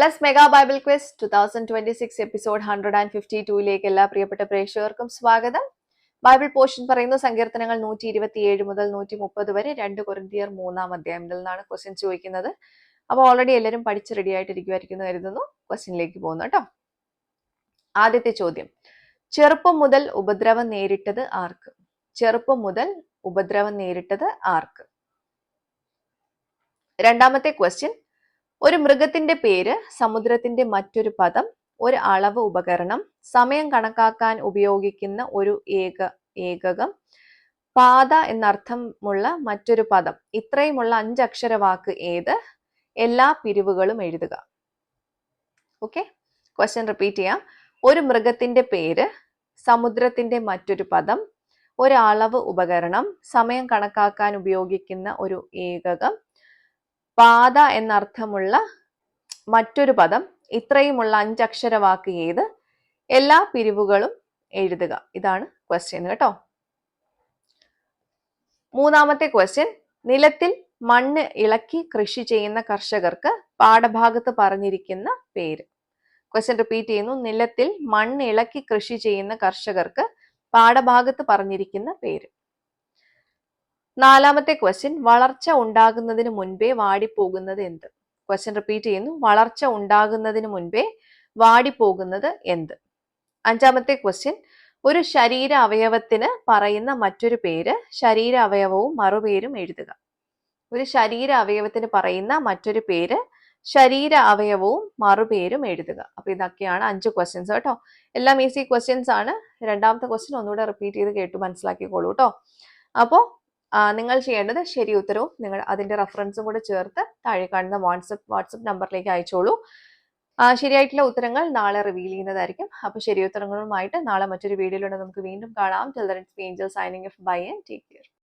Bless mega bible quiz 2026 episode 152ലേക്ക് എല്ലാ പ്രിയപ്പെട്ട പ്രേക്ഷകർക്കും സ്വാഗതം. ബൈബിൾ പോർഷൻ പറയുന്ന സങ്കീർത്തനങ്ങൾ 127 മുതൽ 130 വരെ 2 കൊരിന്ത്യർ 3-ാം അധ്യായത്തിൽ നിന്നാണ് ക്വസ്റ്റ്യൻ ചോദിക്കുന്നത്. അപ്പോൾ ഓൾറെഡി എല്ലാവരും പഠിച്ച് റെഡി ആയിട്ടിരിക്കുമായിരിക്കുന്നു കരുതുന്നു. ക്വസ്റ്റ്യനിലേക്ക് പോകുന്നു കേട്ടോ. ആദ്യത്തെ ചോദ്യം, ചെറുപ്പം മുതൽ ഉപദ്രവം നേരിട്ടത് ആർക്ക്? ചെറുപ്പം മുതൽ ഉപദ്രവം നേരിട്ടത് ആർക്ക്? രണ്ടാമത്തെ ക്വസ്റ്റ്യൻ, ഒരു മൃഗത്തിന്റെ പേര്, സമുദ്രത്തിന്റെ മറ്റൊരു പദം, ഒരു അളവ് ഉപകരണം, സമയം കണക്കാക്കാൻ ഉപയോഗിക്കുന്ന ഒരു ഏകകം, പാത എന്നർത്ഥമുള്ള മറ്റൊരു പദം, ഇത്രയുമുള്ള 5 അക്ഷര വാക്ക് ഏത്? എല്ലാ പിരിവുകളും എഴുതുക. ഓക്കെ, ക്വസ്റ്റ്യൻ റിപ്പീറ്റ് ചെയ്യാം. ഒരു മൃഗത്തിന്റെ പേര്, സമുദ്രത്തിന്റെ മറ്റൊരു പദം, ഒരു അളവ് ഉപകരണം, സമയം കണക്കാക്കാൻ ഉപയോഗിക്കുന്ന ഒരു ഏകകം, പാത എന്നർത്ഥമുള്ള മറ്റൊരു പദം, ഇത്രയുമുള്ള 5 അക്ഷര വാക്ക് ഏത്? എല്ലാ പിരിവുകളും എഴുതുക. ഇതാണ് ക്വസ്റ്റ്യൻ കേട്ടോ. മൂന്നാമത്തെ ക്വസ്റ്റ്യൻ, നിലത്തിൽ മണ്ണ് ഇളക്കി കൃഷി ചെയ്യുന്ന കർഷകർക്ക് പാഠഭാഗത്ത് പറഞ്ഞിരിക്കുന്ന പേര്. ക്വസ്റ്റ്യൻ റിപ്പീറ്റ് ചെയ്യുന്നു. നിലത്തിൽ മണ്ണ് ഇളക്കി കൃഷി ചെയ്യുന്ന കർഷകർക്ക് പാഠഭാഗത്ത് പറഞ്ഞിരിക്കുന്ന പേര്. നാലാമത്തെ ക്വസ്റ്റ്യൻ, വളർച്ച ഉണ്ടാകുന്നതിന് മുൻപേ വാടിപ്പോകുന്നത് എന്ത്? ക്വസ്റ്റ്യൻ റിപ്പീറ്റ് ചെയ്യുന്നു. വളർച്ച ഉണ്ടാകുന്നതിന് മുൻപേ വാടിപ്പോകുന്നത് എന്ത്? അഞ്ചാമത്തെ ക്വസ്റ്റ്യൻ, ഒരു ശരീര അവയവത്തിന് പറയുന്ന മറ്റൊരു പേര്, ശരീര അവയവവും മറുപേരും എഴുതുക. ഒരു ശരീര അവയവത്തിന് പറയുന്ന മറ്റൊരു പേര്, ശരീര അവയവവും മറുപേരും എഴുതുക. അപ്പൊ ഇതൊക്കെയാണ് 5 ക്വസ്റ്റ്യൻസ് കേട്ടോ. എല്ലാം ഈസി ക്വസ്റ്റ്യൻസ് ആണ്. രണ്ടാമത്തെ ക്വസ്റ്റ്യൻ ഒന്നുകൂടെ റിപ്പീറ്റ് ചെയ്ത് കേട്ടു മനസ്സിലാക്കിക്കോളൂ കേട്ടോ. അപ്പോ നിങ്ങൾ ചെയ്യേണ്ടത് ശരി ഉത്തരവും നിങ്ങൾ അതിന്റെ റെഫറൻസും കൂടെ ചേർത്ത് താഴെ കാണുന്ന വാട്സപ്പ് നമ്പറിലേക്ക് അയച്ചോളൂ. ശരിയായിട്ടുള്ള ഉത്തരങ്ങൾ നാളെ റിവീൽ ചെയ്യുന്നതായിരിക്കും. അപ്പൊ ശരി ഉത്തരങ്ങളുമായിട്ട് നാളെ മറ്റൊരു വീഡിയോയിലൂടെ നമുക്ക് വീണ്ടും കാണാം. Till then, it's me, Angel, signing off. Bye and take care.